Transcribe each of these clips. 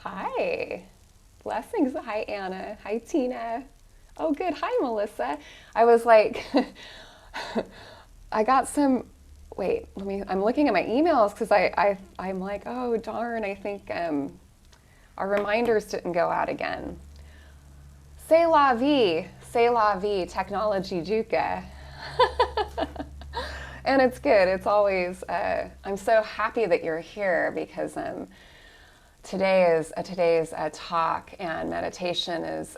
Hi. Blessings. Hi, Anna. Hi, Tina. Oh, good. Hi, Melissa. I was like, I got some. Wait, I'm looking at my emails because I'm like, oh, darn, I think our reminders didn't go out again. C'est la vie, technology juka. And it's good. It's always, I'm so happy that you're here because today's talk and meditation is,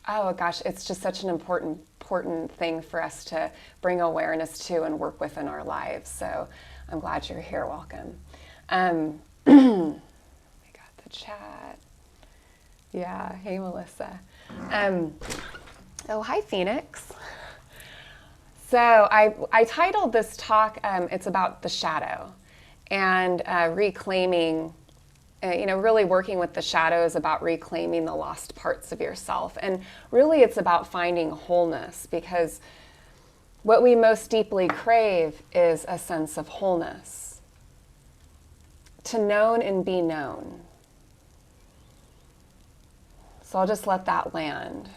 oh gosh, it's just such an important thing for us to bring awareness to and work with in our lives. So I'm glad you're here. Welcome. I got the chat. Yeah. Hey, Melissa. Oh, hi, Phoenix. So I titled this talk, it's about the shadow and reclaiming, really working with the shadow is about reclaiming the lost parts of yourself. And really it's about finding wholeness, because what we most deeply crave is a sense of wholeness, to known and be known. So I'll just let that land.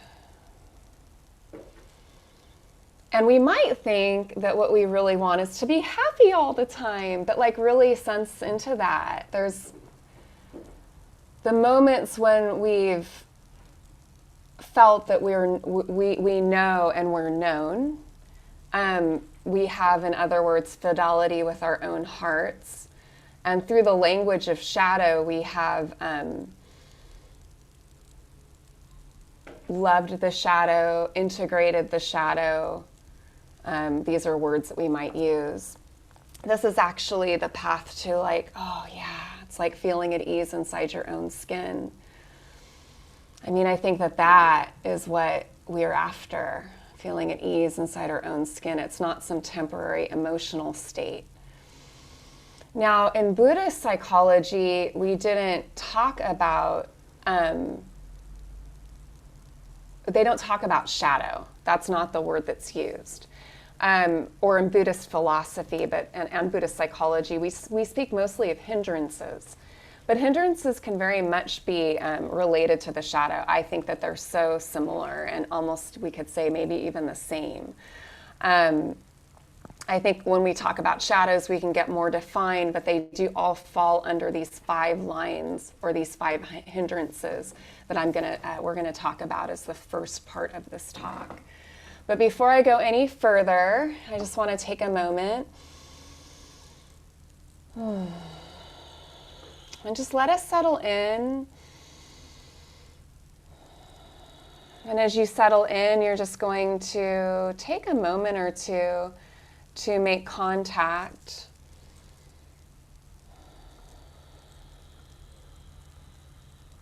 And we might think that what we really want is to be happy all the time, but like really sense into that. There's the moments when we've felt that we know and we're known. We have, in other words, fidelity with our own hearts. And through the language of shadow, we have loved the shadow, integrated the shadow. These are words that we might use. This is actually the path to like, oh yeah, it's like feeling at ease inside your own skin. I mean, I think that is what we're after, feeling at ease inside our own skin. It's not some temporary emotional state. Now, in Buddhist psychology, we didn't talk about, they don't talk about shadow. That's not the word that's used. Or in Buddhist philosophy, and Buddhist psychology, we speak mostly of hindrances. But hindrances can very much be related to the shadow. I think that they're so similar and almost, we could say, maybe even the same. I think when we talk about shadows, we can get more defined, but they do all fall under these 5 lines or these 5 hindrances that we're gonna talk about as the first part of this talk. But before I go any further, I just want to take a moment and just let us settle in. And as you settle in, you're just going to take a moment or two to make contact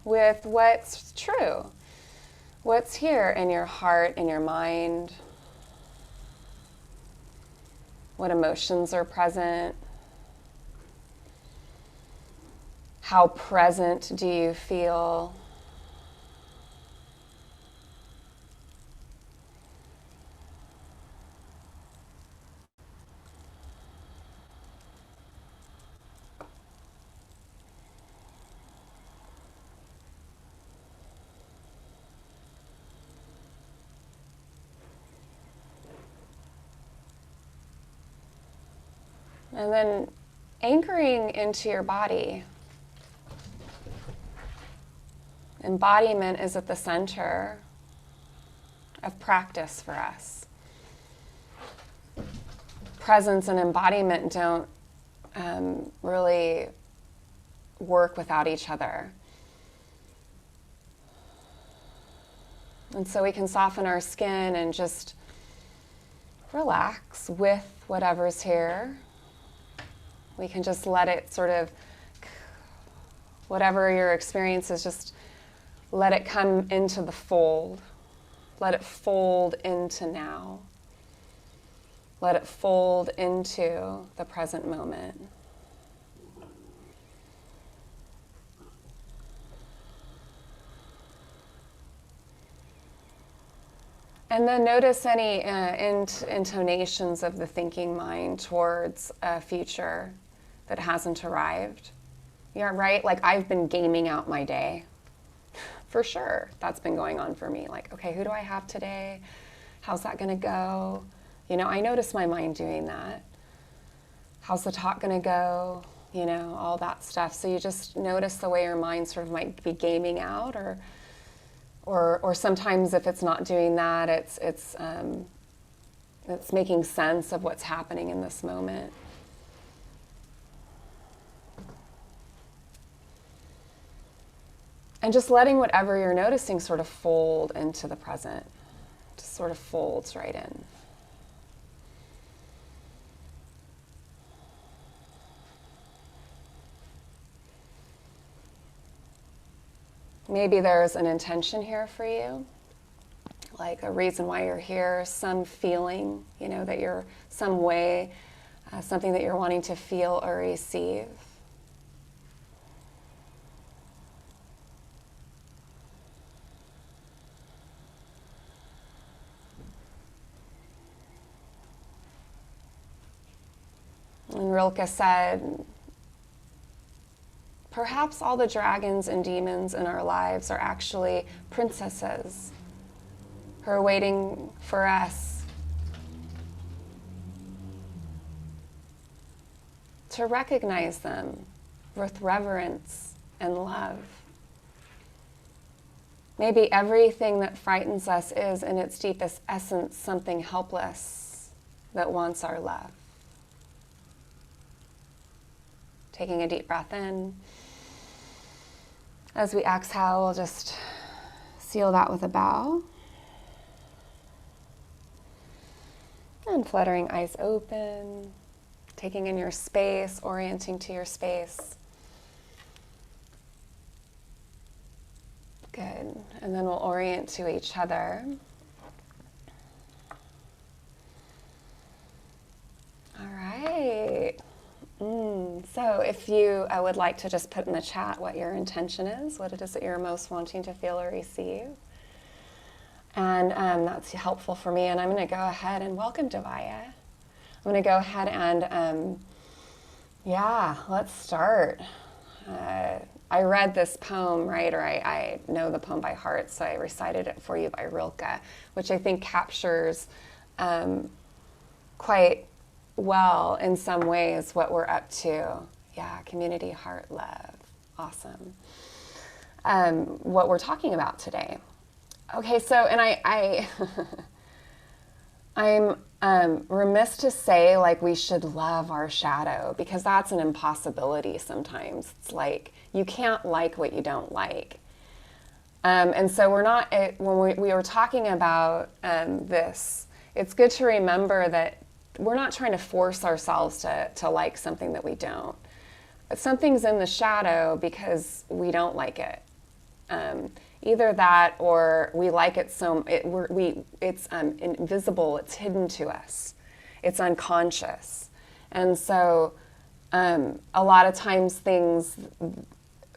with what's true. What's here in your heart, in your mind? What emotions are present? How present do you feel? And then anchoring into your body. Embodiment is at the center of practice for us. Presence and embodiment don't really work without each other. And so we can soften our skin and just relax with whatever's here. We can just let it sort of, whatever your experience is, just let it come into the fold. Let it fold into now. Let it fold into the present moment. And then notice any intonations of the thinking mind towards a future that hasn't arrived Yeah, right? Like I've been gaming out my day. For sure. That's been going on for me. Like, okay, who do I have today? How's that going to go? You know, I notice my mind doing that. How's the talk going to go? You know, all that stuff. So you just notice the way your mind sort of might be gaming out, or sometimes if it's not doing that, it's making sense of what's happening in this moment. And just letting whatever you're noticing sort of fold into the present. Just sort of folds right in. Maybe there's an intention here for you, like a reason why you're here, some feeling, you know, that you're some way, something that you're wanting to feel or receive. And Rilke said, perhaps all the dragons and demons in our lives are actually princesses who are waiting for us to recognize them with reverence and love. Maybe everything that frightens us is, in its deepest essence, something helpless that wants our love. Taking a deep breath in. As we exhale, we'll just seal that with a bow. And fluttering eyes open, taking in your space, orienting to your space. Good. And then we'll orient to each other. All right. So if you would like to just put in the chat what your intention is, what it is that you're most wanting to feel or receive. And that's helpful for me. And I'm going to go ahead and welcome Devaya. I'm going to go ahead and, let's start. I read this poem, right? Or I know the poem by heart, so I recited it for you by Rilke, which I think captures quite well in some ways what we're up to. Yeah, community, heart, love. Awesome. What we're talking about today. Okay, so, and I'm remiss to say like we should love our shadow, because that's an impossibility sometimes. It's like you can't like what you don't like. And so we're not, when we were talking about this, it's good to remember that we're not trying to force ourselves to like something that we don't. Something's in the shadow because we don't like it. Either that, or we like it so it's invisible. It's hidden to us. It's unconscious, and so a lot of times things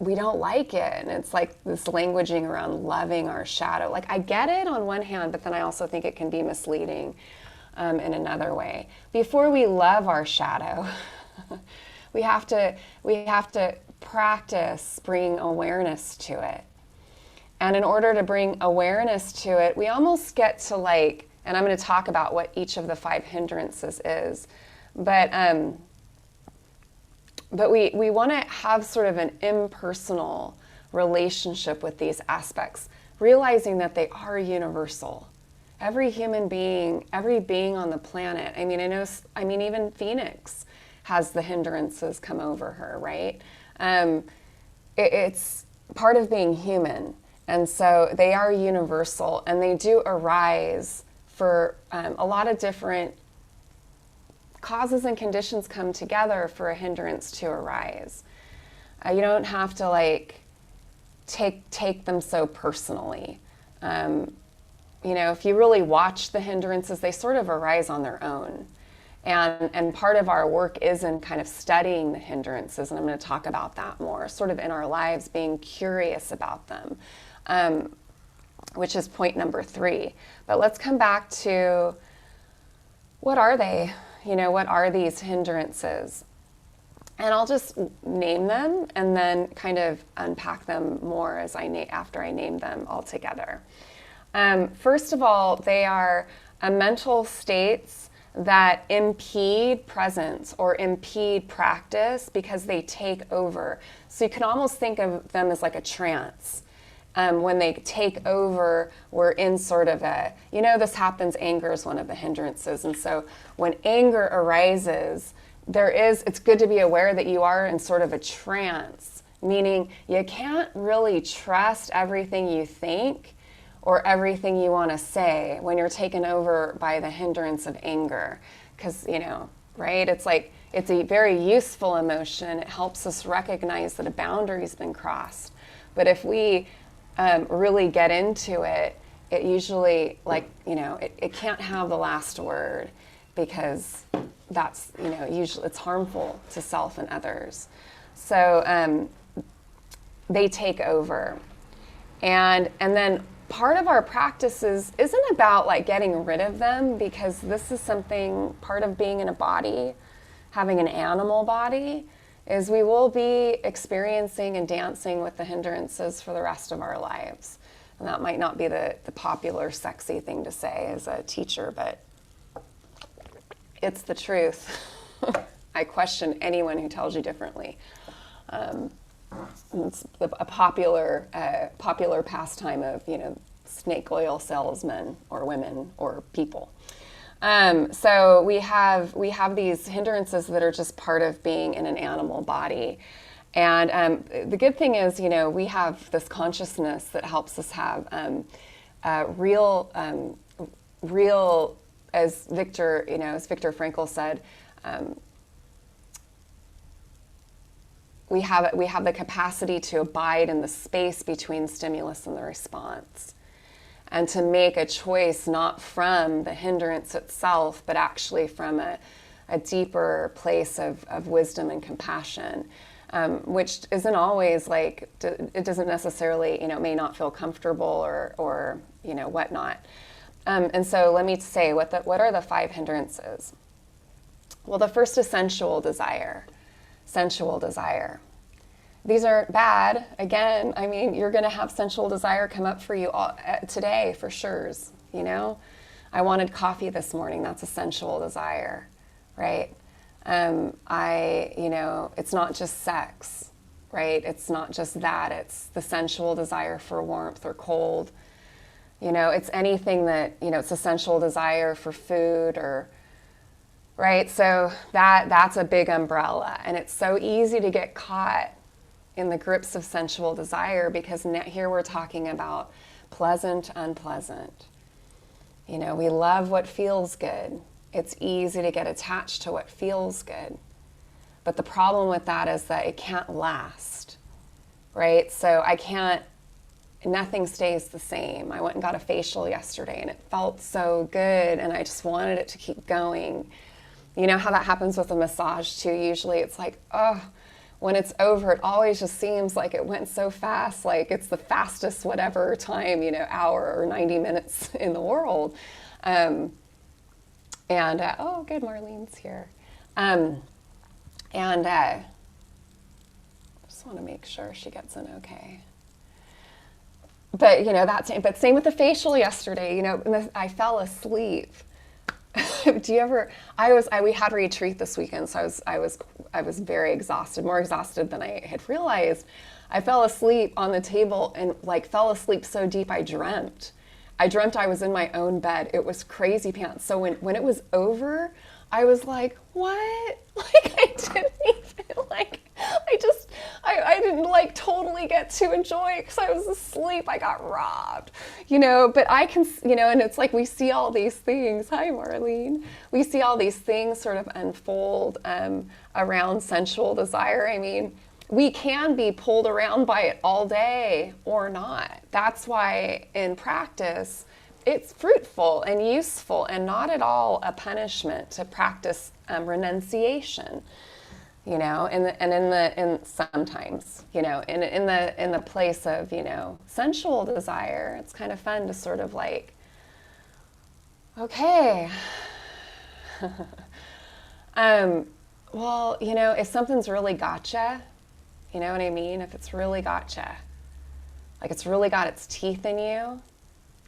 we don't like it, and it's like this languaging around loving our shadow. Like I get it on one hand, but then I also think it can be misleading in another way. Before we love our shadow, we have to practice bringing awareness to it. And in order to bring awareness to it, we almost get to like, and I'm going to talk about what each of the 5 hindrances is, but we want to have sort of an impersonal relationship with these aspects, realizing that they are universal. Every human being, every being on the planet, I mean, even Phoenix has the hindrances come over her, right? It's part of being human. And so they are universal, and they do arise for a lot of different causes and conditions come together for a hindrance to arise. You don't have to like take them so personally. If you really watch the hindrances, they sort of arise on their own. And part of our work is in kind of studying the hindrances, and I'm going to talk about that more, sort of in our lives, being curious about them, which is point number 3. But let's come back to, what are they? What are these hindrances? And I'll just name them and then kind of unpack them more as after I name them all together. First of all, they are mental states that impede presence or impede practice because they take over. So you can almost think of them as like a trance. When they take over, we're in sort of this happens, anger is one of the hindrances. And so when anger arises, it's good to be aware that you are in sort of a trance, meaning you can't really trust everything you think or everything you want to say when you're taken over by the hindrance of anger. Because, right? It's a very useful emotion. It helps us recognize that a boundary's been crossed. But if we really get into it, it usually, it can't have the last word, because that's, usually it's harmful to self and others. So they take over. And then part of our practices isn't about like getting rid of them, because this is something, part of being in a body, having an animal body, is we will be experiencing and dancing with the hindrances for the rest of our lives. And that might not be the popular, sexy thing to say as a teacher, but it's the truth. I question anyone who tells you differently. It's a popular pastime of, snake oil salesmen or women or people. So we have these hindrances that are just part of being in an animal body. And the good thing is, we have this consciousness that helps us have real, as Viktor Frankl said, we have the capacity to abide in the space between stimulus and the response, and to make a choice not from the hindrance itself, but actually from a deeper place of wisdom and compassion, which isn't always it doesn't necessarily, may not feel comfortable or whatnot. And so let me say, what are the 5 hindrances? Well, the first is sensual desire. Sensual desire. These aren't bad. Again, you're going to have sensual desire come up for you today, for sure. I wanted coffee this morning. That's a sensual desire, right? It's not just sex, right? It's not just that. It's the sensual desire for warmth or cold. It's anything that, it's a sensual desire for food right? So that's a big umbrella. And it's so easy to get caught in the grips of sensual desire, because here we're talking about pleasant, unpleasant. We love what feels good. It's easy to get attached to what feels good. But the problem with that is that it can't last, right? So nothing stays the same. I went and got a facial yesterday and it felt so good and I just wanted it to keep going. You know how that happens with a massage too? Usually it's like, when it's over, it always just seems like it went so fast, like it's the fastest whatever time, hour or 90 minutes in the world. Good, Marlene's here. Just want to make sure she gets in okay. But, but same with the facial yesterday, I fell asleep. Do you ever? We had a retreat this weekend, so I was very exhausted, more exhausted than I had realized. I fell asleep on the table and fell asleep so deep I dreamt I was in my own bed. It was crazy pants. So when it was over, I was like, what? I didn't even I didn't totally get to enjoy it because I was asleep. I got robbed, but I can, and it's we see all these things. Hi, Marlene. We see all these things sort of unfold around sensual desire. We can be pulled around by it all day or not. That's why in practice, it's fruitful and useful and not at all a punishment to practice renunciation. Sometimes, in the place of, sensual desire, it's kind of fun to sort of okay. Well, you know, if something's really gotcha, you know what I mean? If it's really gotcha, like it's really got its teeth in you.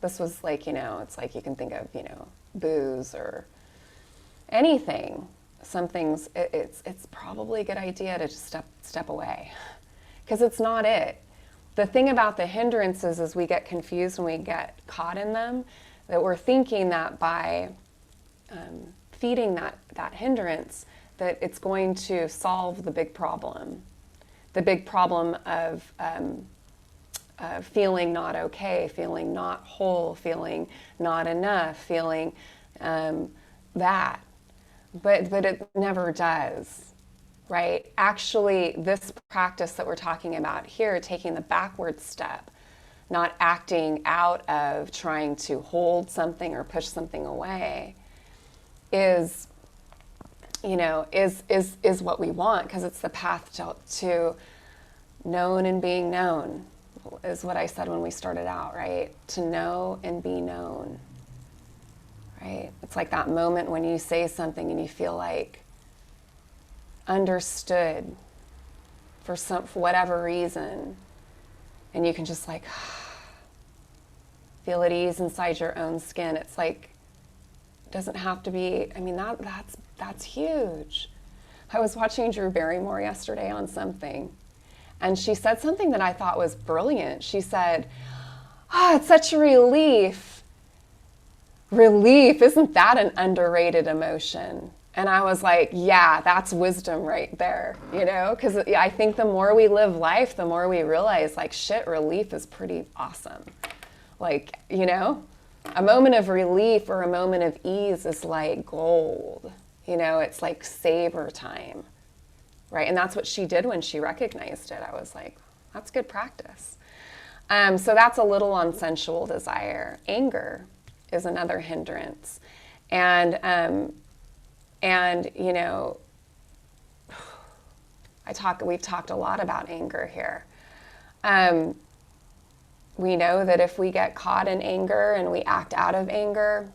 This was like, you know, it's like you can think of, you know, booze or anything. Some things, it's probably a good idea to just step away, because it's not it. The thing about the hindrances is we get confused when we get caught in them, that we're thinking that by feeding that hindrance, that it's going to solve the big problem of feeling not okay, feeling not whole, feeling not enough, feeling that. But it never does, right? Actually, this practice that we're talking about here, taking the backward step, not acting out of trying to hold something or push something away, is, you know, is what we want, because it's the path to known and being known, is what I said when we started out, right? To know and be known, right? It's like that moment when you say something and you feel like understood for whatever reason, and you can just like feel at ease inside your own skin. It's like, it doesn't have to be, I mean, that's huge. I was watching Drew Barrymore yesterday on something, and she said something that I thought was brilliant. She said, "Oh, it's such a relief. Relief, isn't that an underrated emotion?" And I was like, yeah, that's wisdom right there, you know? Because I think the more we live life, the more we realize, like, shit, relief is pretty awesome. Like, you know, a moment of relief or a moment of ease is like gold. You know, it's like saber time, right? And that's what she did when she recognized it. I was like, that's good practice. So that's a little on sensual desire. Anger is another hindrance. And you know, we've talked a lot about anger here. We know that if we get caught in anger and we act out of anger,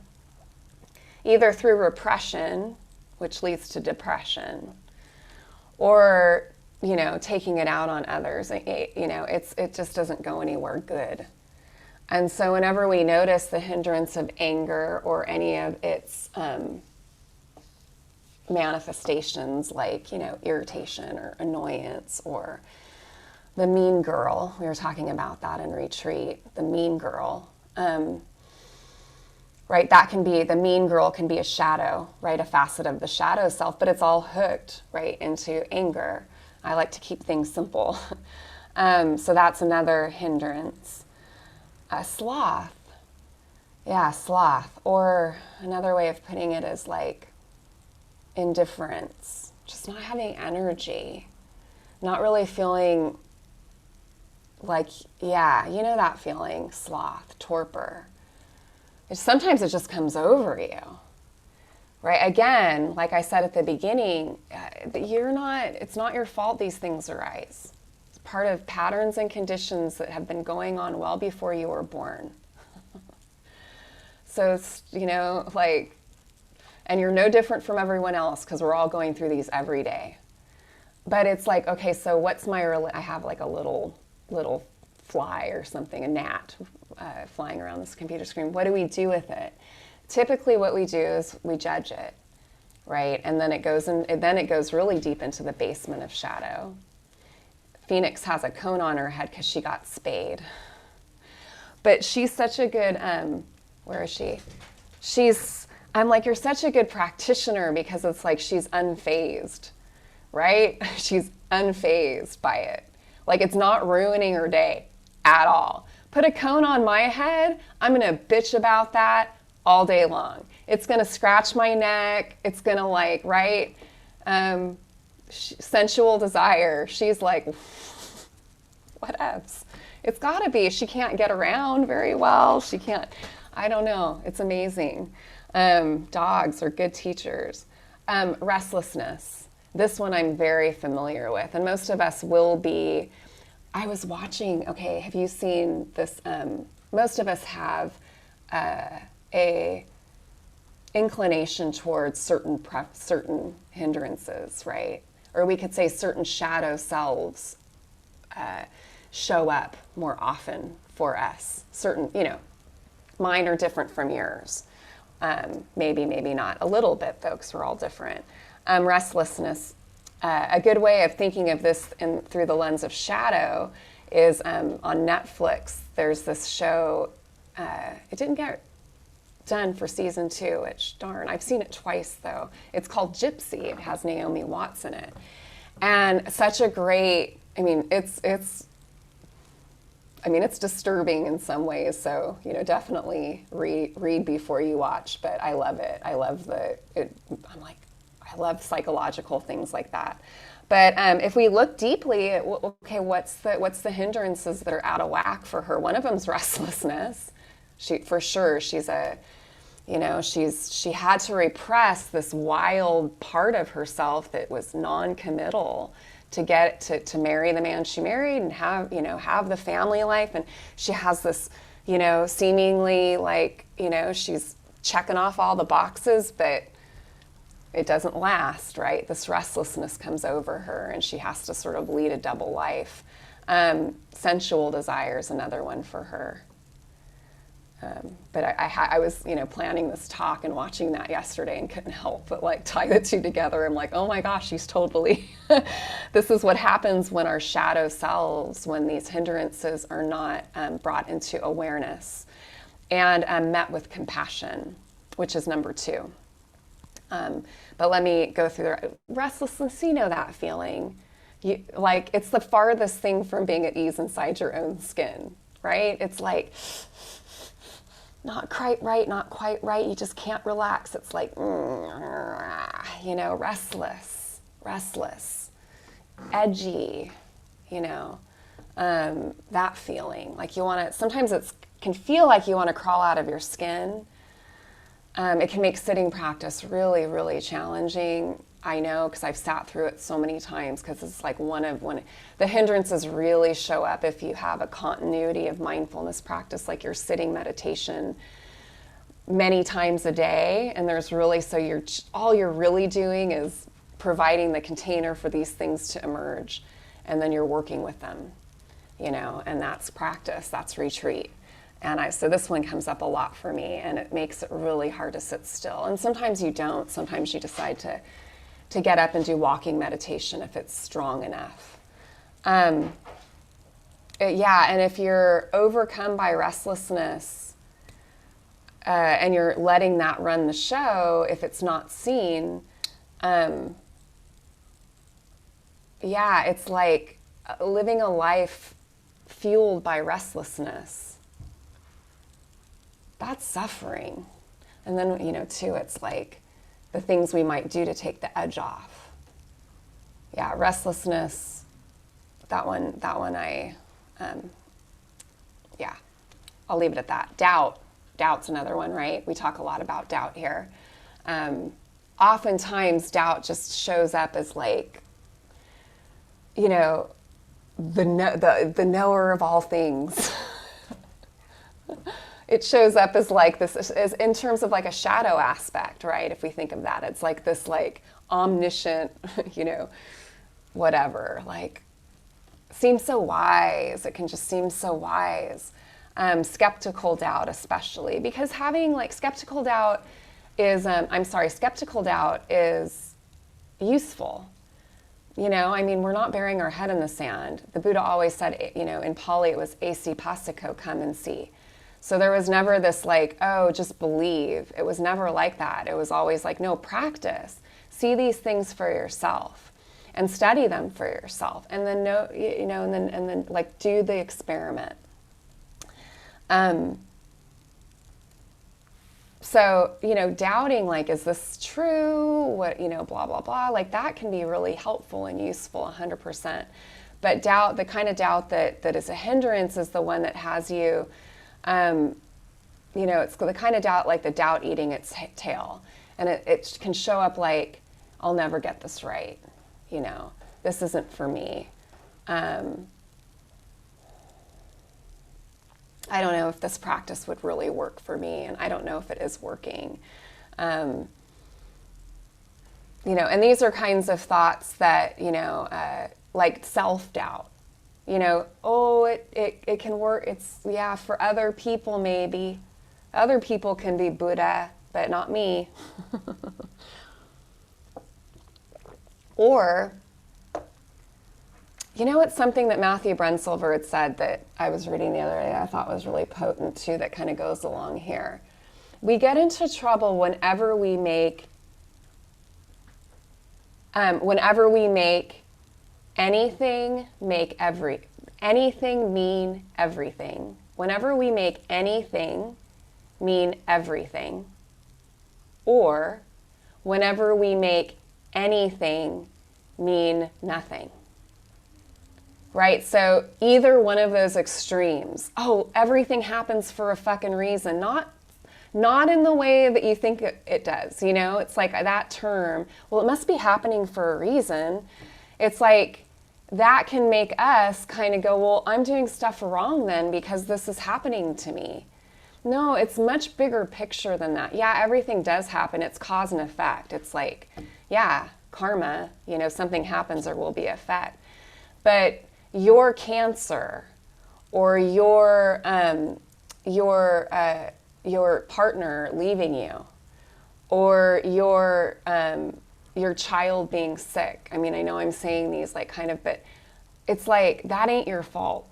either through repression, which leads to depression, or, you know, taking it out on others, you know, it just doesn't go anywhere good. And so whenever we notice the hindrance of anger or any of its manifestations, like, you know, irritation or annoyance or the mean girl, we were talking about that in retreat, the mean girl, right? That can be, the mean girl can be a shadow, right? A facet of the shadow self, but it's all hooked, right, into anger. I like to keep things simple. So that's another hindrance. Sloth. Yeah, sloth. Or another way of putting it is like indifference, just not having energy, not really feeling like, yeah, you know that feeling, sloth, torpor. Sometimes it just comes over you, right? Again, like I said at the beginning, it's not your fault these things arise. It's part of patterns and conditions that have been going on well before you were born. So it's, you know, like, and you're no different from everyone else, because we're all going through these every day. But it's like, okay, so what's I have like a little fly or something, a gnat flying around this computer screen. What do we do with it? Typically what we do is we judge it, right? And then it goes really deep into the basement of shadow. Phoenix has a cone on her head because she got spayed. But she's such a good, where is she? I'm like, you're such a good practitioner, because it's like she's unfazed, right? She's unfazed by it. Like, it's not ruining her day at all. Put a cone on my head, I'm gonna bitch about that all day long. It's gonna scratch my neck, it's gonna like, right? Sensual desire, she's like, whatevs. It's gotta be, she can't get around very well, she can't, I don't know, it's amazing. Dogs are good teachers. Restlessness. This one I'm very familiar with, and most of us will be. I was watching, okay, have you seen this? Most of us have a inclination towards certain hindrances, right? Or we could say certain shadow selves show up more often for us. Certain, mine are different from yours. Maybe not. A little bit, folks. We're all different. Restlessness. A good way of thinking of this through the lens of shadow is on Netflix. There's this show. It didn't get done for season 2, which darn, I've seen it twice though. It's called Gypsy. It has Naomi Watts in it. And such a great, it's disturbing in some ways, so definitely read before you watch. But I love it. I love I love psychological things like that. But if we look deeply at what's the hindrances that are out of whack for her? One of them's restlessness. She had to repress this wild part of herself that was non-committal to get to marry the man she married and have the family life. And she has this, seemingly she's checking off all the boxes, but it doesn't last, right? This restlessness comes over her and she has to sort of lead a double life. Sensual desire is another one for her. But I was, planning this talk and watching that yesterday and couldn't help but tie the two together. I'm like, oh my gosh, she's totally, this is what happens when our shadow selves, when these hindrances are not brought into awareness and met with compassion, which is number 2. But let me go through the restlessness. That feeling, it's the farthest thing from being at ease inside your own skin, right? It's not quite right, not quite right. You just can't relax. It's restless, edgy, that feeling. Sometimes it can feel like you want to crawl out of your skin. It can make sitting practice really, really challenging. I know, because I've sat through it so many times, because it's one the hindrances really show up if you have a continuity of mindfulness practice, like your sitting meditation many times a day. And there's really, all you're really doing is providing the container for these things to emerge. And then you're working with them, and that's practice, that's retreat. And so this one comes up a lot for me, and it makes it really hard to sit still. And sometimes you don't. Sometimes you decide to get up and do walking meditation if it's strong enough. And if you're overcome by restlessness and you're letting that run the show, if it's not seen, it's like living a life fueled by restlessness. That's suffering. And then, too, it's the things we might do to take the edge off. Yeah, restlessness, that one I'll leave it at that. Doubt's another one, right? We talk a lot about doubt here. Oftentimes doubt just shows up as the knower of all things. It shows up as this, as in terms of a shadow aspect, right? If we think of that, it's this omniscient, whatever, seems so wise. It can just seem so wise. Skeptical doubt, especially, because having skeptical doubt is, skeptical doubt is useful. We're not burying our head in the sand. The Buddha always said, in Pali, it was esi passiko, come and see. So there was never this just believe. It was never like that. It was always no, practice. See these things for yourself and study them for yourself. And then and then do the experiment. So, doubting is this true? What, blah, blah, blah. That can be really helpful and useful 100%. But doubt, the kind of doubt that is a hindrance, is the one that has you it's the kind of doubt the doubt eating its tail. And it can show up I'll never get this right. This isn't for me. I don't know if this practice would really work for me, and I don't know if it is working. And these are kinds of thoughts that, like self-doubt, it can work. It's, for other people, maybe. Other people can be Buddha, but not me. Or, it's something that Matthew Brensilver had said that I was reading the other day I thought was really potent too, that kind of goes along here. We get into trouble whenever we make anything mean everything. Whenever we make anything mean everything, or whenever we make anything mean nothing. Right? So either one of those extremes. Oh, everything happens for a fucking reason. Not in the way that you think it does. It's like that term, well, it must be happening for a reason. It's like that can make us kind of go, well, I'm doing stuff wrong then because this is happening to me. No, it's much bigger picture than that. Yeah, everything does happen. It's cause and effect. It's like, karma, something happens, there will be effect. But your cancer or your partner leaving you, or your child being sick. I mean, I know I'm saying these like kind of, but it's like, that ain't your fault.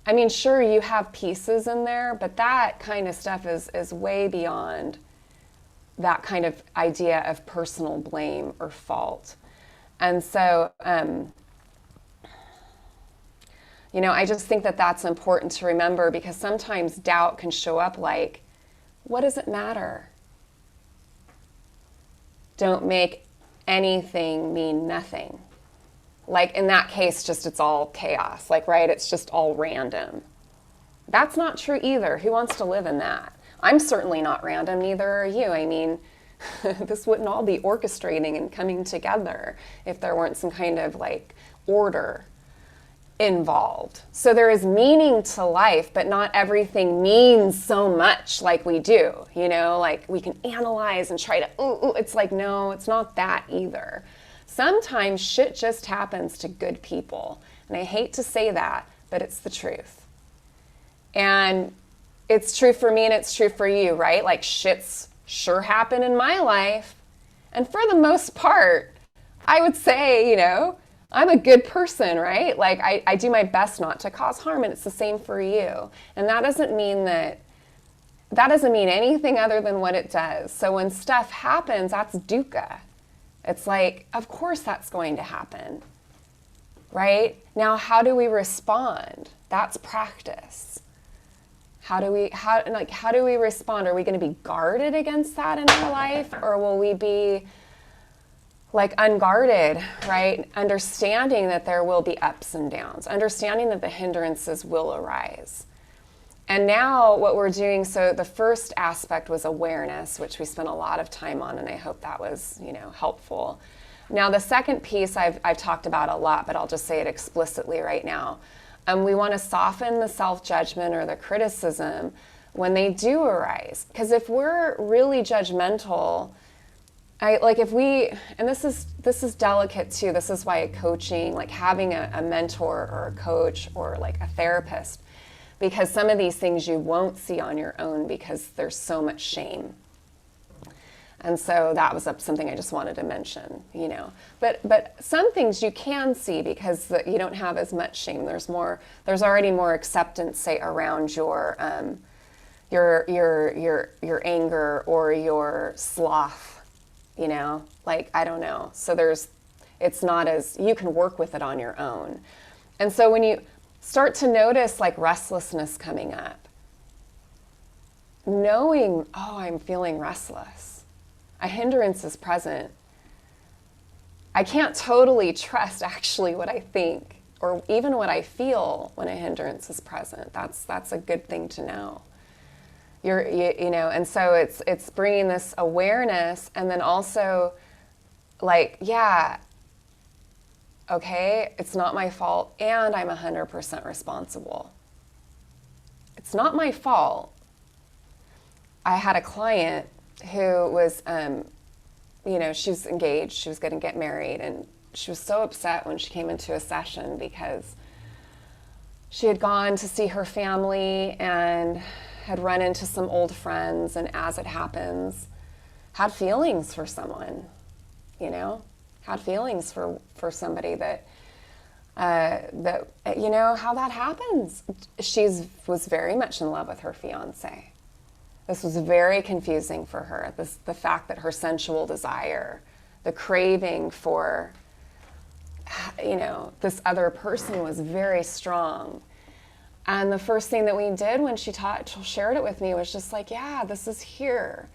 I mean, sure, you have pieces in there, but that kind of stuff is way beyond that kind of idea of personal blame or fault. And so, I just think that that's important to remember, because sometimes doubt can show up like, what does it matter? Don't make anything mean nothing. Like in that case, just it's all chaos, like, right? It's just all random. That's not true either. Who wants to live in that? I'm certainly not random, neither are you. I mean, this wouldn't all be orchestrating and coming together if there weren't some kind of like order involved. So there is meaning to life, but not everything means so much like we do, like we can analyze and try to, it's like, no, it's not that either. Sometimes shit just happens to good people. And I hate to say that, but it's the truth. And it's true for me and it's true for you, right? Like shit's sure happened in my life. And for the most part, I would say, I'm a good person, right? Like I do my best not to cause harm, and it's the same for you. And that doesn't mean anything other than what it does. So when stuff happens, that's dukkha. It's like, of course that's going to happen, right? Now, how do we respond? That's practice. How do we respond? Are we going to be guarded against that in our life, or will we be like unguarded, right? Understanding that there will be ups and downs, understanding that the hindrances will arise. And now what we're doing, so the first aspect was awareness, which we spent a lot of time on, and I hope that was, helpful. Now the second piece I've talked about a lot, but I'll just say it explicitly right now. We want to soften the self-judgment or the criticism when they do arise. Because if we're really judgmental, and this is delicate too, this is why coaching, like having a mentor or a coach or like a therapist, because some of these things you won't see on your own because there's so much shame. And so that was something I just wanted to mention, But some things you can see because you don't have as much shame. There's already more acceptance, say, around your anger or your sloth, Like, I don't know. So it's not as, you can work with it on your own. And so when you start to notice like restlessness coming up, knowing, I'm feeling restless. A hindrance is present. I can't totally trust actually what I think or even what I feel when a hindrance is present. That's a good thing to know. And so it's bringing this awareness, and then also like, okay, it's not my fault, and I'm 100% responsible. It's not my fault. I had a client who was, she was engaged, she was going to get married, and she was so upset when she came into a session because she had gone to see her family and had run into some old friends, and as it happens, had feelings for someone, had feelings for somebody that how that happens. She was very much in love with her fiance. This was very confusing for her. The fact that her sensual desire, the craving for, this other person was very strong. And the first thing that we did when she shared it with me was just like, yeah, this is here.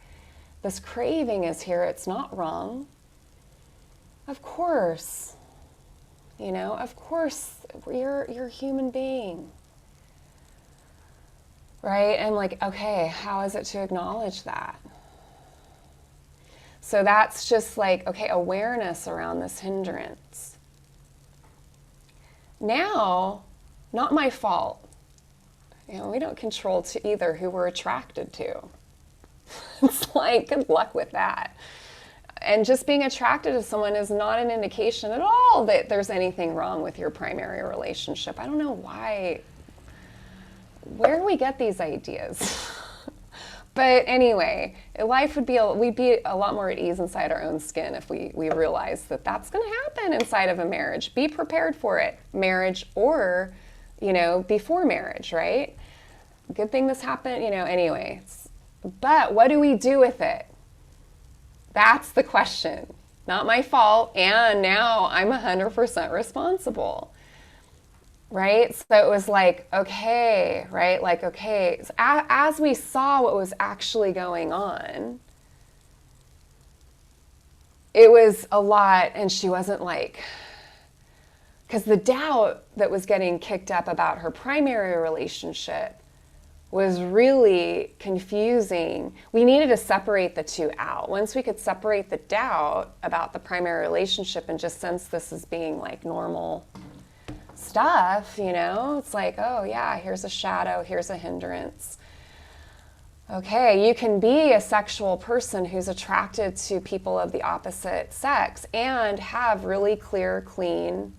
This craving is here. It's not wrong. Of course. Of course, you're a human being. Right? And like, okay, how is it to acknowledge that? So that's just like, okay, awareness around this hindrance. Now, not my fault. We don't control to either who we're attracted to. It's like, good luck with that. And just being attracted to someone is not an indication at all that there's anything wrong with your primary relationship. I don't know where we get these ideas. But anyway, life we'd be a lot more at ease inside our own skin if we realize that that's going to happen inside of a marriage. Be prepared for it, marriage or, before marriage, right? Good thing this happened, anyway. But what do we do with it? That's the question. Not my fault, and now I'm 100% responsible. Right? So it was like, okay, right? Like, okay, so as we saw what was actually going on, it was a lot, and she wasn't like, because the doubt that was getting kicked up about her primary relationship was really confusing. We needed to separate the two out. Once we could separate the doubt about the primary relationship and just sense this as being like normal stuff, it's like, oh yeah, here's a shadow, here's a hindrance. Okay, you can be a sexual person who's attracted to people of the opposite sex and have really clear, clean,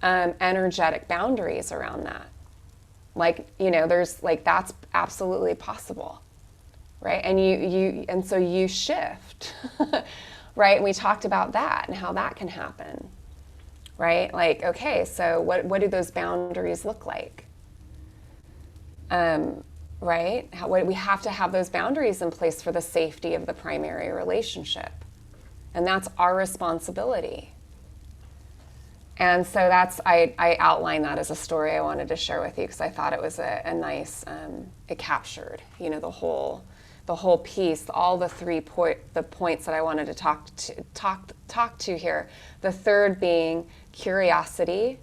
energetic boundaries around that. Like, there's like, that's absolutely possible, right? And so you shift, right? And we talked about that and how that can happen, right? Like, okay, so what do those boundaries look like? Right? We have to have those boundaries in place for the safety of the primary relationship. And that's our responsibility. And so I outlined that as a story I wanted to share with you because I thought it was a nice, it captured, the whole piece, all the the points that I wanted to talk to here. The third being curiosity.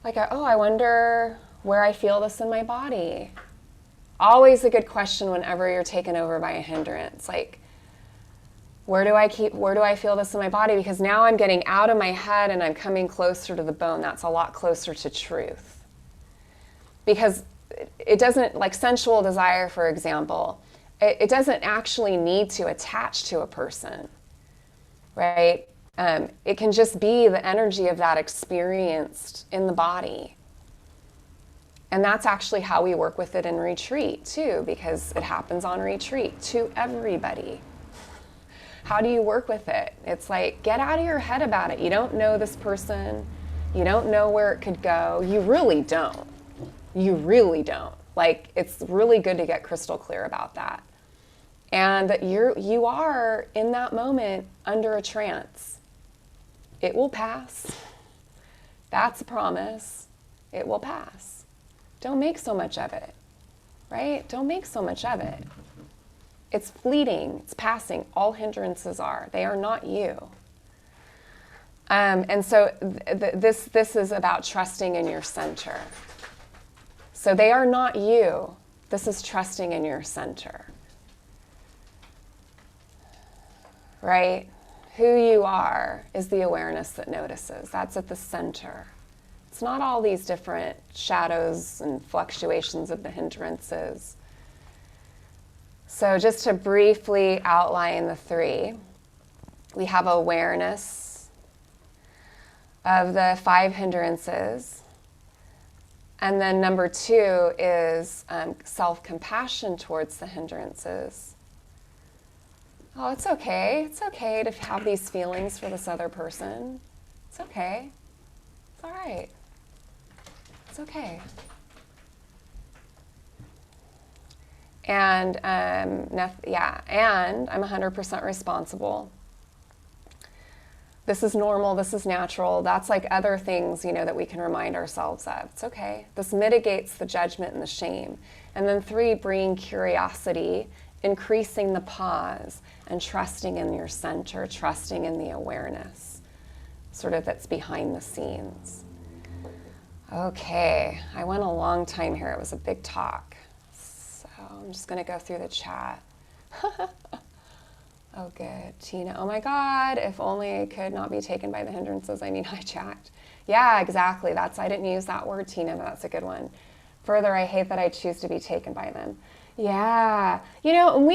Like, I wonder where I feel this in my body. Always a good question whenever you're taken over by a hindrance. Like, where do I feel this in my body? Because now I'm getting out of my head and I'm coming closer to the bone. That's a lot closer to truth. Because it doesn't, like sensual desire, for example, it doesn't actually need to attach to a person, right? It can just be the energy of that experienced in the body. And that's actually how we work with it in retreat too, because it happens on retreat to everybody. How do you work with it? It's like, get out of your head about it. You don't know this person. You don't know where it could go. You really don't. You really don't. Like, it's really good to get crystal clear about that. And that you are, in that moment, under a trance. It will pass. That's a promise. It will pass. Don't make so much of it, right? Don't make so much of it. It's fleeting, it's passing. All hindrances are. They are not you. And so this is about trusting in your center. So they are not you. This is trusting in your center. Right? Who you are is the awareness that notices. That's at the center. It's not all these different shadows and fluctuations of the hindrances. So just to briefly outline the 3, we have awareness of the 5 hindrances. And then number 2 is self-compassion towards the hindrances. Oh, it's okay. It's okay to have these feelings for this other person. It's okay. It's all right. It's okay. And and I'm 100% responsible. This is normal, this is natural. That's like other things, that we can remind ourselves of. It's okay. This mitigates the judgment and the shame. And then 3, bringing curiosity, increasing the pause, and trusting in your center, trusting in the awareness, sort of that's behind the scenes. Okay, I went a long time here. It was a big talk. So I'm just gonna go through the chat. Oh, good. Tina, oh my God, if only I could not be taken by the hindrances, hijacked. Yeah, exactly. I didn't use that word, Tina, but that's a good one. Further, I hate that I choose to be taken by them. Yeah. And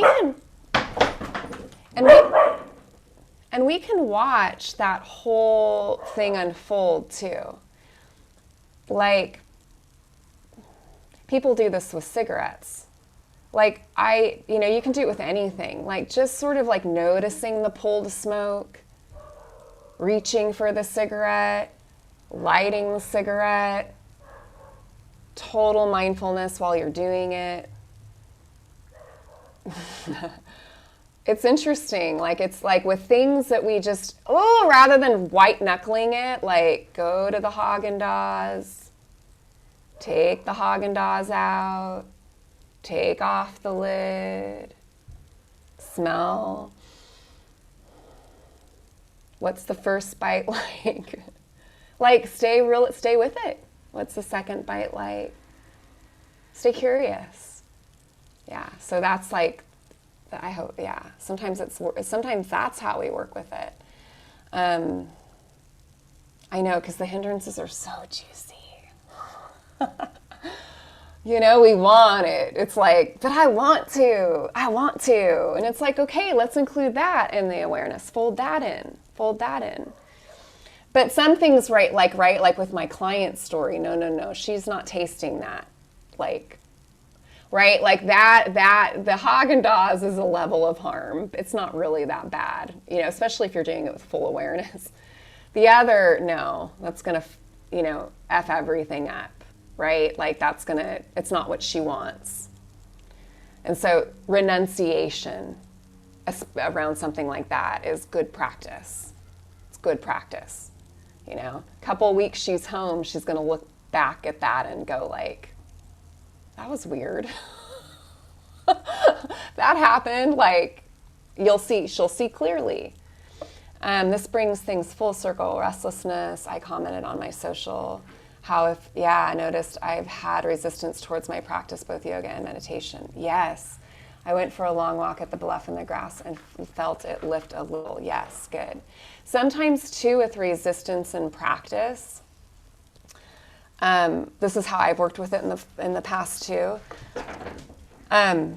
we can watch that whole thing unfold too. Like, people do this with cigarettes. Like, you can do it with anything. Like, just sort of like noticing the pull to smoke, reaching for the cigarette, lighting the cigarette, total mindfulness while you're doing it. It's interesting. Like, it's like with things that we just, rather than white knuckling it, like go to the Haagen-Dazs, take the Haagen-Dazs out, take off the lid, smell. What's the first bite like? Like, stay with it. What's the second bite like? Stay curious. Yeah, so that's like, I hope, yeah. Sometimes that's how we work with it. I know, because the hindrances are so juicy. We want it. It's like, but I want to. And it's like, okay, let's include that in the awareness. Fold that in. But some things, right, like with my client's story, no, she's not tasting that. Like, right, like that the Haagen-Dazs is a level of harm. It's not really that bad, especially if you're doing it with full awareness. The other, no, that's going to, F everything up. Right? Like it's not what she wants. And so renunciation around something like that is good practice. It's good practice. Couple weeks she's home, she's going to look back at that and go like, that was weird. That happened. Like, she'll see clearly. This brings things full circle. Restlessness, I commented on my social. I noticed I've had resistance towards my practice, both yoga and meditation. Yes. I went for a long walk at the bluff in the grass and felt it lift a little. Yes, good. Sometimes too with resistance in practice, this is how I've worked with it in the past too. I'll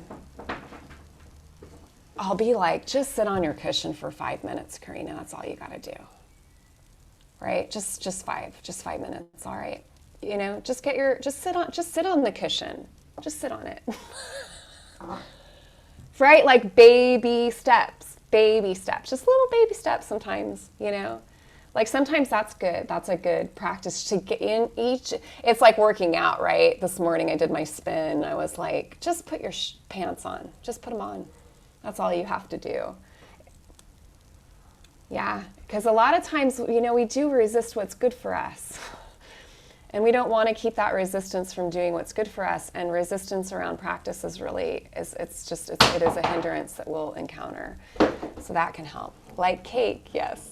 be like, just sit on your cushion for 5 minutes, Karina. That's all you got to do. Right? Just 5 minutes. All right. Just sit on the cushion. Just sit on it. Right? Like baby steps, just little baby steps sometimes, like sometimes that's good. That's a good practice to get in it's like working out, right? This morning I did my spin. I was like, just put your pants on, just put them on. That's all you have to do. Yeah, because a lot of times, we do resist what's good for us. And we don't want to keep that resistance from doing what's good for us. And resistance around practice is really, it is a hindrance that we'll encounter. So that can help. Like cake, yes.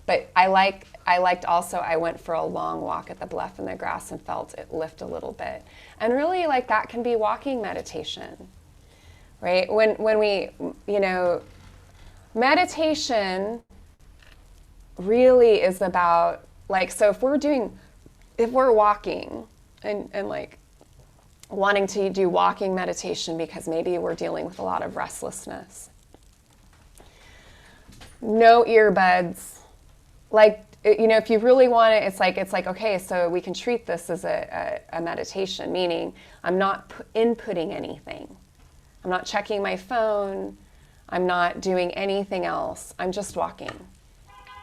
But I liked also, I went for a long walk at the bluff in the grass and felt it lift a little bit. And really, like, that can be walking meditation, right? When we, meditation really is about, like, so if we're walking and like wanting to do walking meditation because maybe we're dealing with a lot of restlessness. No earbuds. Like, you know, if you really want it, it's like, okay, so we can treat this as a meditation, meaning I'm not inputting anything. I'm not checking my phone. I'm not doing anything else. I'm just walking.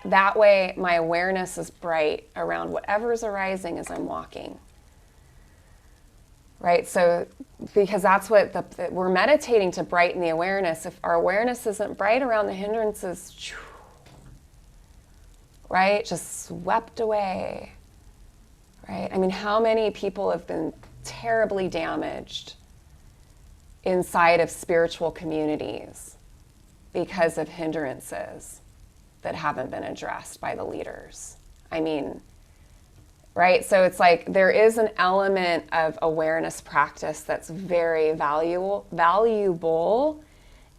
That way, my awareness is bright around whatever is arising as I'm walking. Right? So, because that's what we're meditating to brighten the awareness. If our awareness isn't bright around the hindrances, right, just swept away. Right? I mean, how many people have been terribly damaged inside of spiritual communities because of hindrances that haven't been addressed by the leaders? I mean, right? So it's like there is an element of awareness practice that's very valuable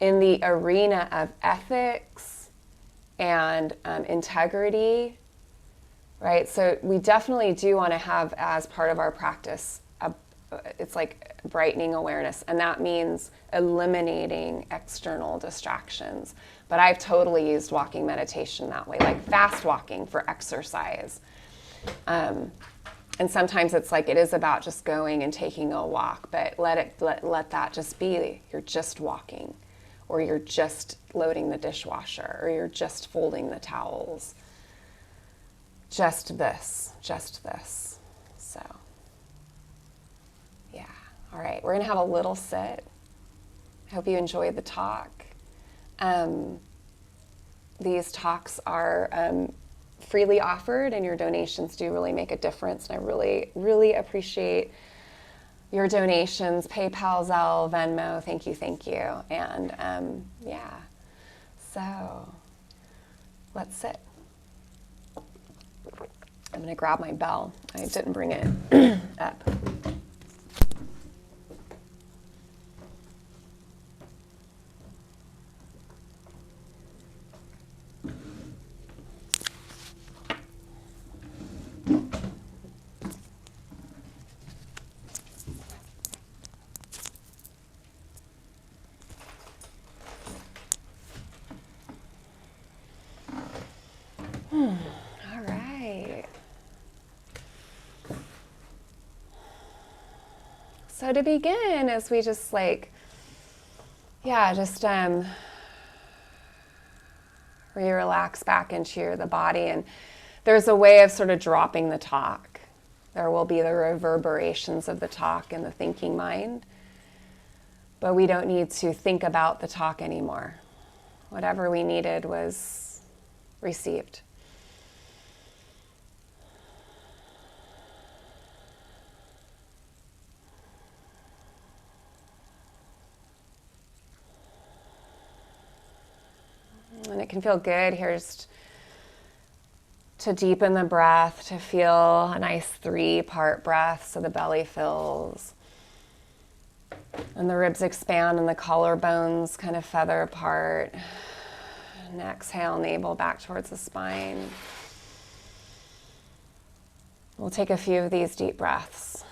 in the arena of ethics and integrity, right? So we definitely do want to have as part of our practice, it's like brightening awareness, and that means eliminating external distractions. But I've totally used walking meditation that way, like fast walking for exercise. And sometimes it's like it is about just going and taking a walk, but let that just be. You're just walking, or you're just loading the dishwasher, or you're just folding the towels. Just this. So, yeah. All right, we're gonna have a little sit. I hope you enjoyed the talk. These talks are freely offered, and your donations do really make a difference. And I really, really appreciate your donations. PayPal, Zelle, Venmo, thank you. And yeah, so let's sit. I'm gonna grab my bell. I didn't bring it up. All right. So to begin, as we just relax back into the body, and there's a way of sort of dropping the talk. There will be the reverberations of the talk in the thinking mind, but we don't need to think about the talk anymore. Whatever we needed was received. And it can feel good here just to deepen the breath, to feel a nice 3-part breath so the belly fills and the ribs expand and the collarbones kind of feather apart. And exhale, navel back towards the spine. We'll take a few of these deep breaths.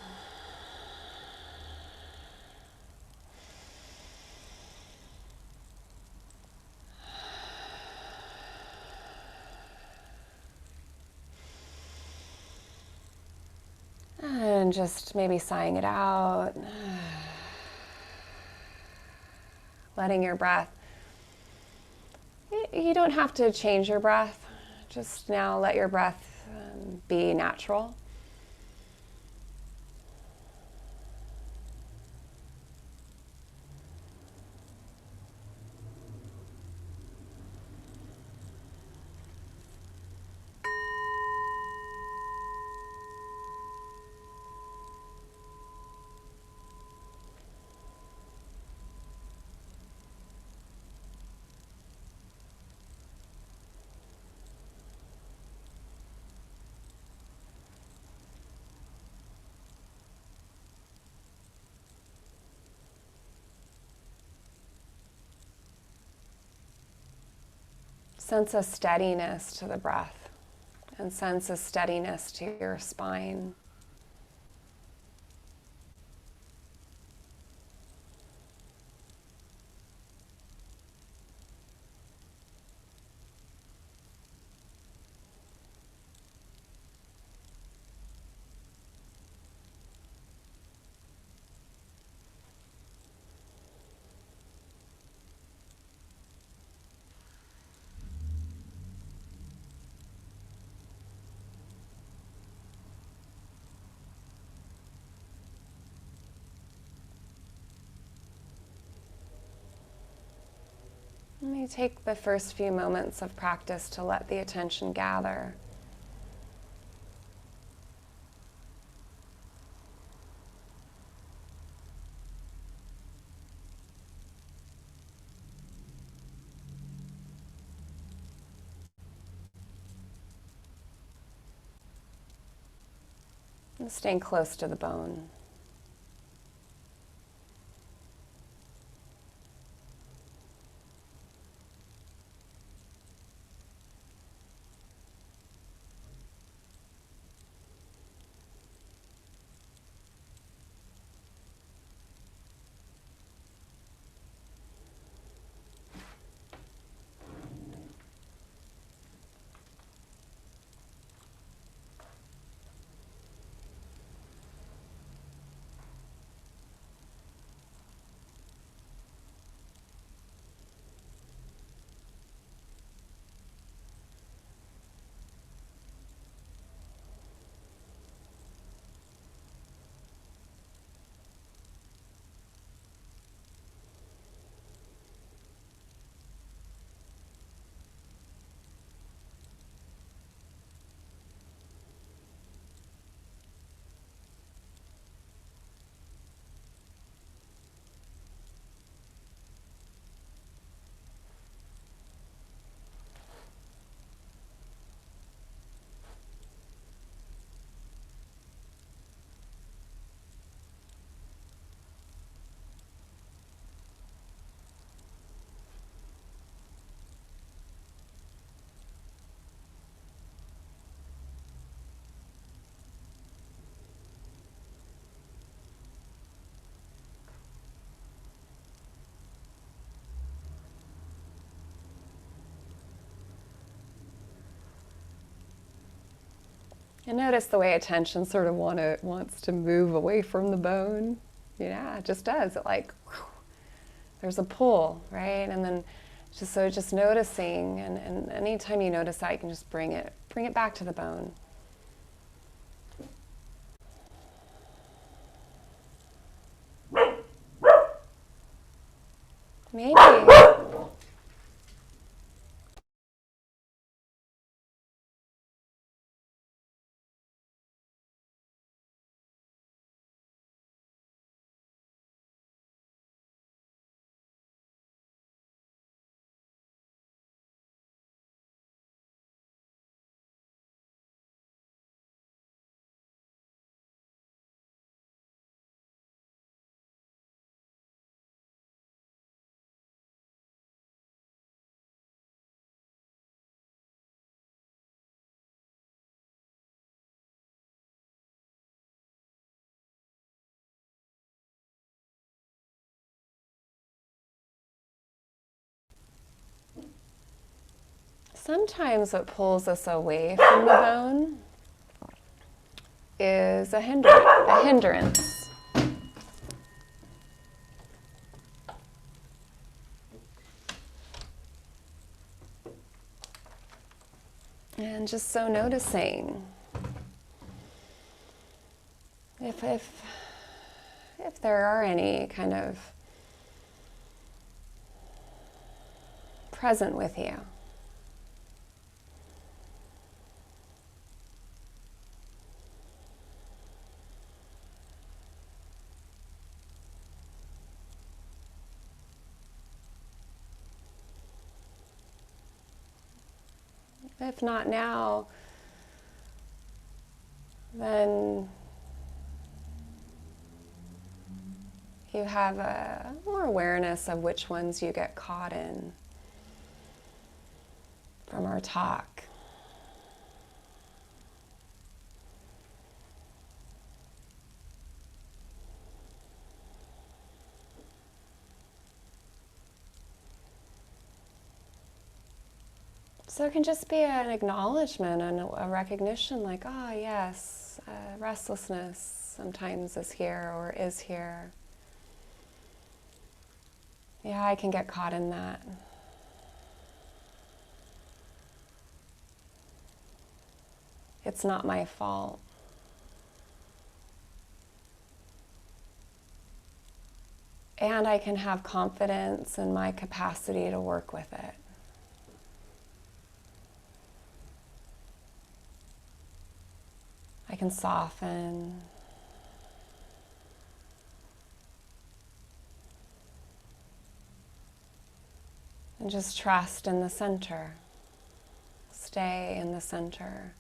And just maybe sighing it out. Letting your breath, you don't have to change your breath. Just now let your breath be natural. Sense a steadiness to the breath, and sense a steadiness to your spine. Let me take the first few moments of practice to let the attention gather. And staying close to the bone. And notice the way attention sort of wants to move away from the bone. Yeah, it just does. It like, whew, there's a pull, right? And then just noticing, and anytime you notice that, you can just bring it back to the bone. Maybe. Sometimes what pulls us away from the bone is a hindrance. And just so noticing if there are any kind of present with you. If not now, then you have a more awareness of which ones you get caught in from our talk. So it can just be an acknowledgement and a recognition like, ah, yes, restlessness sometimes is here or is here. Yeah, I can get caught in that. It's not my fault. And I can have confidence in my capacity to work with it. I can soften. And just trust in the center. Stay in the center.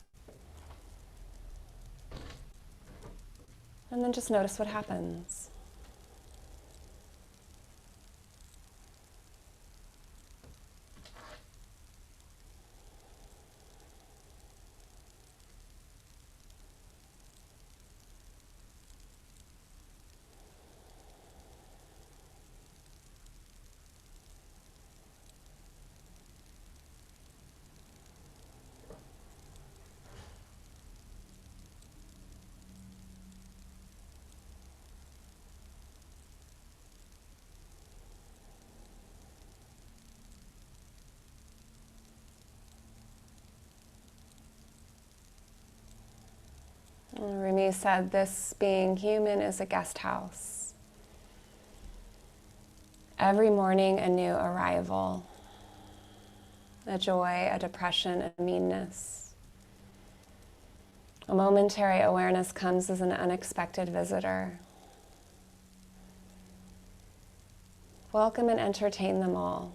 And then just notice what happens. Rumi said, this being human is a guest house. Every morning a new arrival, a joy, a depression, a meanness. A momentary awareness comes as an unexpected visitor. Welcome and entertain them all,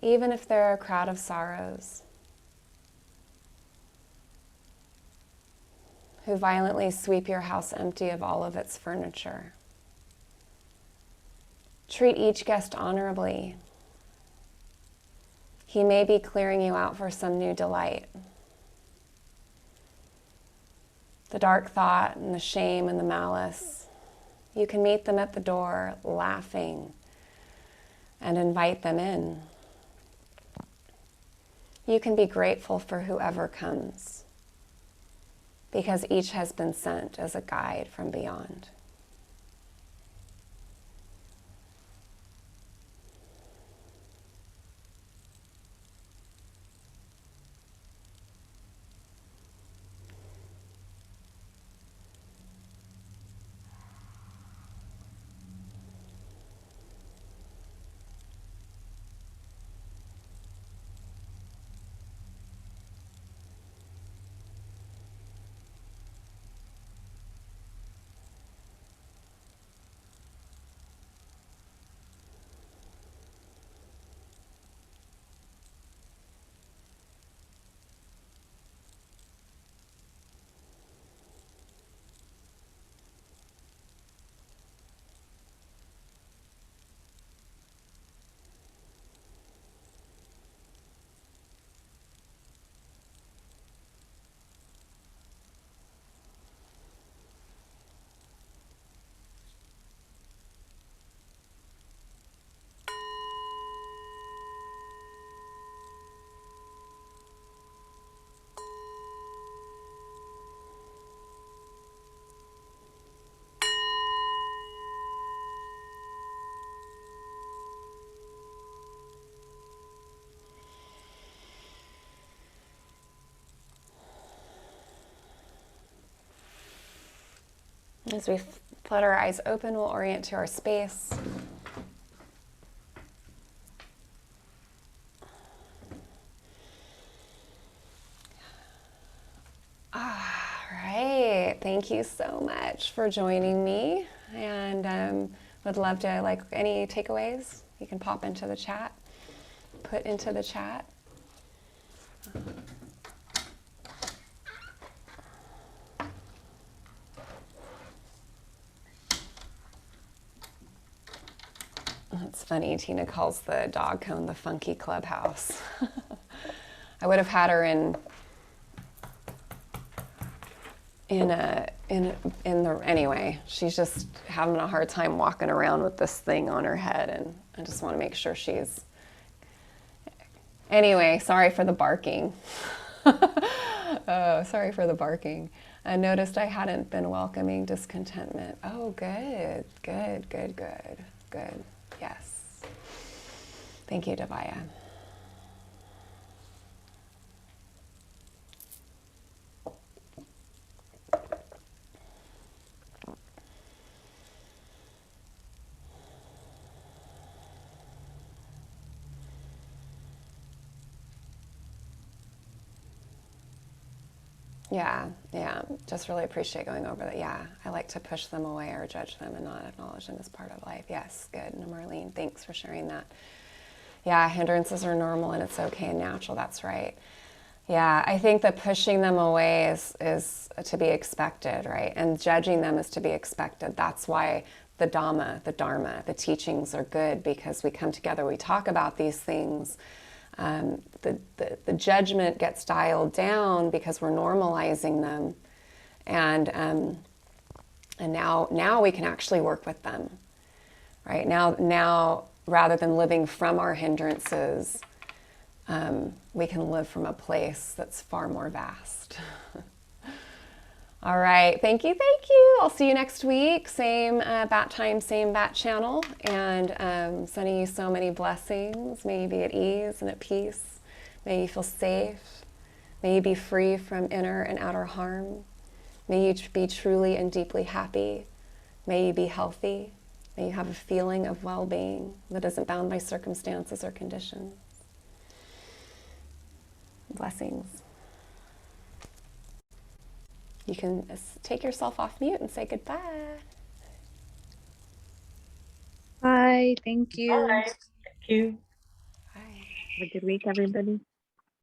even if they're a crowd of sorrows, who violently sweep your house empty of all of its furniture. Treat each guest honorably. He may be clearing you out for some new delight. The dark thought and the shame and the malice, you can meet them at the door laughing and invite them in. You can be grateful for whoever comes, because each has been sent as a guide from beyond. As we let our eyes open, we'll orient to our space. All right, thank you so much for joining me, and would love to, like, any takeaways you can pop into the chat, put into the chat. It's funny, Tina calls the dog cone the funky clubhouse. I would have had her in the, anyway, she's just having a hard time walking around with this thing on her head, and I just want to make sure she's, anyway, sorry for the barking. Oh, sorry for the barking. I noticed I hadn't been welcoming discontentment. Oh, good. Yes. Thank you, Devaya. Yeah, yeah. Just really appreciate going over that. Yeah, I like to push them away or judge them and not acknowledge them as part of life. Yes, good. And Marlene, thanks for sharing that. Yeah, hindrances are normal and it's okay and natural. That's right. Yeah, I think that pushing them away is to be expected, right? And judging them is to be expected. That's why the Dharma, the teachings are good, because we come together, we talk about these things. The judgment gets dialed down because we're normalizing them, and now we can actually work with them, right? Now rather than living from our hindrances, we can live from a place that's far more vast. All right. Thank you. Thank you. I'll see you next week. Same bat time, same bat channel. And sending you so many blessings. May you be at ease and at peace. May you feel safe. May you be free from inner and outer harm. May you be truly and deeply happy. May you be healthy. May you have a feeling of well-being that isn't bound by circumstances or conditions. Blessings. You can take yourself off mute and say goodbye. Bye. Thank you. Bye. Thank you. Bye. Have a good week, everybody.